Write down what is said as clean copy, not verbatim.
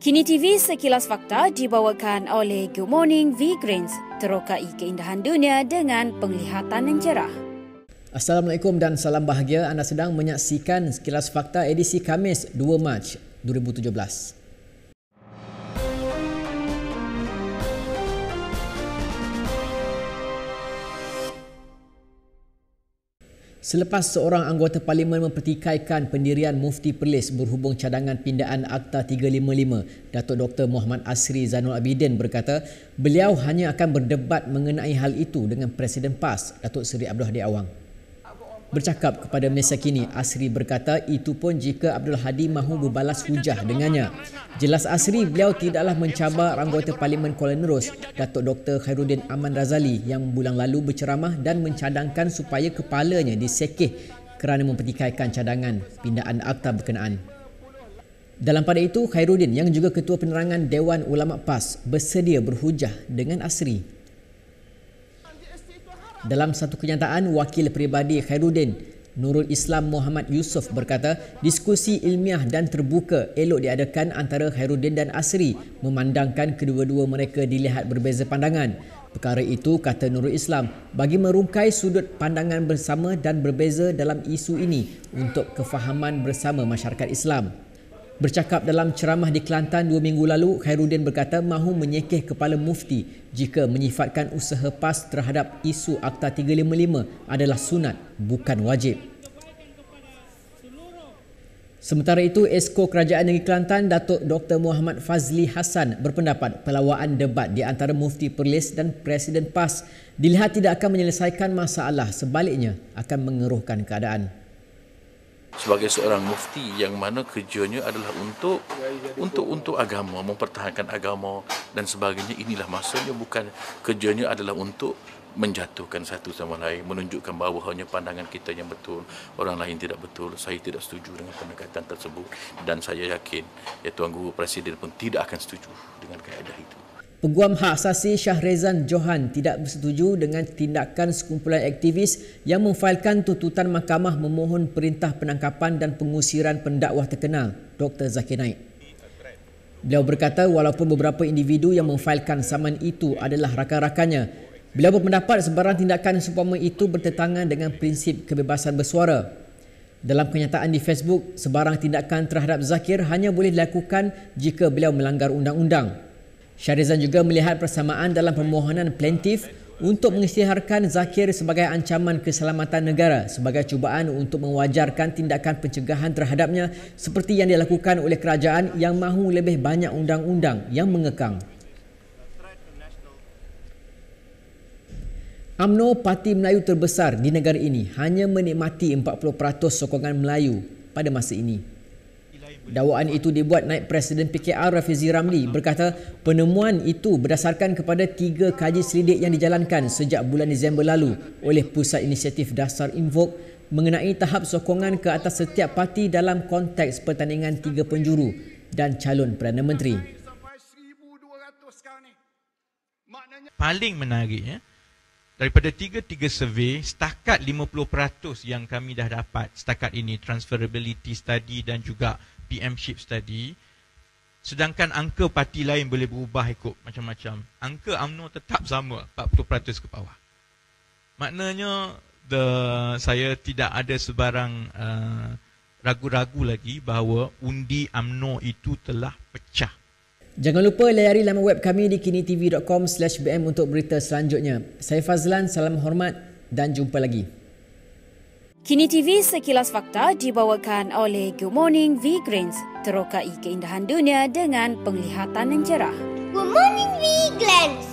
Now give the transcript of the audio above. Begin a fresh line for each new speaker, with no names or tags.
Kini TV Sekilas Fakta dibawakan oleh Good Morning V-Grains. Terokai keindahan dunia dengan penglihatan yang cerah.
Assalamualaikum dan salam bahagia. Anda sedang menyaksikan Sekilas Fakta edisi Khamis 2 Mac 2017. Selepas seorang anggota parlimen mempertikaikan pendirian Mufti Perlis berhubung cadangan pindaan Akta 355, Datuk Dr. Muhammad Asri Zainul Abidin berkata beliau hanya akan berdebat mengenai hal itu dengan Presiden PAS, Datuk Seri Abdul Hadi Awang. Bercakap kepada Malaysia Kini, Asri berkata itu pun jika Abdul Hadi mahu berbalas hujah dengannya. Jelas Asri beliau tidaklah mencabar anggota Parlimen Kuala Nerus, Datuk Dr. Khairuddin Aman Razali yang bulan lalu berceramah dan mencadangkan supaya kepalanya disekeh kerana mempertikaikan cadangan pindaan akta berkenaan. Dalam pada itu, Khairuddin yang juga Ketua Penerangan Dewan Ulama PAS bersedia berhujah dengan Asri. Dalam satu kenyataan, wakil peribadi Khairuddin, Nurul Islam Muhammad Yusof berkata diskusi ilmiah dan terbuka elok diadakan antara Khairuddin dan Asri memandangkan kedua-dua mereka dilihat berbeza pandangan. Perkara itu, kata Nurul Islam, bagi merungkai sudut pandangan bersama dan berbeza dalam isu ini untuk kefahaman bersama masyarakat Islam. Bercakap dalam ceramah di Kelantan 2 minggu lalu, Khairuddin berkata mahu menyekeh kepala mufti jika menyifatkan usaha PAS terhadap isu Akta 355 adalah sunat, bukan wajib. Sementara itu, Esko Kerajaan Negeri Kelantan, Datuk Dr. Muhammad Fazli Hassan berpendapat pelawaan debat di antara Mufti Perlis dan Presiden PAS dilihat tidak akan menyelesaikan masalah, sebaliknya akan mengeruhkan keadaan.
Sebagai seorang mufti yang mana kerjanya adalah untuk agama, mempertahankan agama dan sebagainya, inilah masanya, bukan kerjanya adalah untuk menjatuhkan satu sama lain, menunjukkan bahawa hanya pandangan kita yang betul, orang lain tidak betul. Saya tidak setuju dengan pendekatan tersebut dan saya yakin Tuan Guru Presiden pun tidak akan setuju dengan kaedah itu.
Peguam Hak Asasi Syahrezan Johan tidak bersetuju dengan tindakan sekumpulan aktivis yang memfailkan tuntutan mahkamah memohon perintah penangkapan dan pengusiran pendakwah terkenal, Dr. Zakir Naik. Beliau berkata walaupun beberapa individu yang memfailkan saman itu adalah rakan-rakannya, beliau berpendapat sebarang tindakan seumpama itu bertentangan dengan prinsip kebebasan bersuara. Dalam kenyataan di Facebook, sebarang tindakan terhadap Zakir hanya boleh dilakukan jika beliau melanggar undang-undang. Syahrezan juga melihat persamaan dalam permohonan plaintiff untuk mengisytiharkan Zakir sebagai ancaman keselamatan negara sebagai cubaan untuk mewajarkan tindakan pencegahan terhadapnya seperti yang dilakukan oleh kerajaan yang mahu lebih banyak undang-undang yang mengekang. UMNO, parti Melayu terbesar di negara ini, hanya menikmati 40% sokongan Melayu pada masa ini. Dakwaan itu dibuat Naib Presiden PKR Rafizi Ramli berkata penemuan itu berdasarkan kepada 3 kaji selidik yang dijalankan sejak bulan Disember lalu oleh Pusat Inisiatif Dasar Invok mengenai tahap sokongan ke atas setiap parti dalam konteks pertandingan 3 penjuru dan calon Perdana Menteri.
Paling menariknya, daripada 3 survey, setakat 50% yang kami dah dapat setakat ini, transferability study dan juga PMship study, sedangkan angka parti lain boleh berubah ikut macam-macam. Angka UMNO tetap sama, 40% ke bawah. Maknanya saya tidak ada sebarang ragu-ragu lagi bahawa undi UMNO itu telah pecah.
Jangan lupa layari laman web kami di kinitv.com/bm untuk berita selanjutnya. Saya Fazlan, salam hormat dan jumpa lagi.
Kini TV Sekilas Fakta dibawakan oleh Good Morning V-Grains. Terokai keindahan dunia dengan penglihatan yang cerah.
Good Morning V-Grains.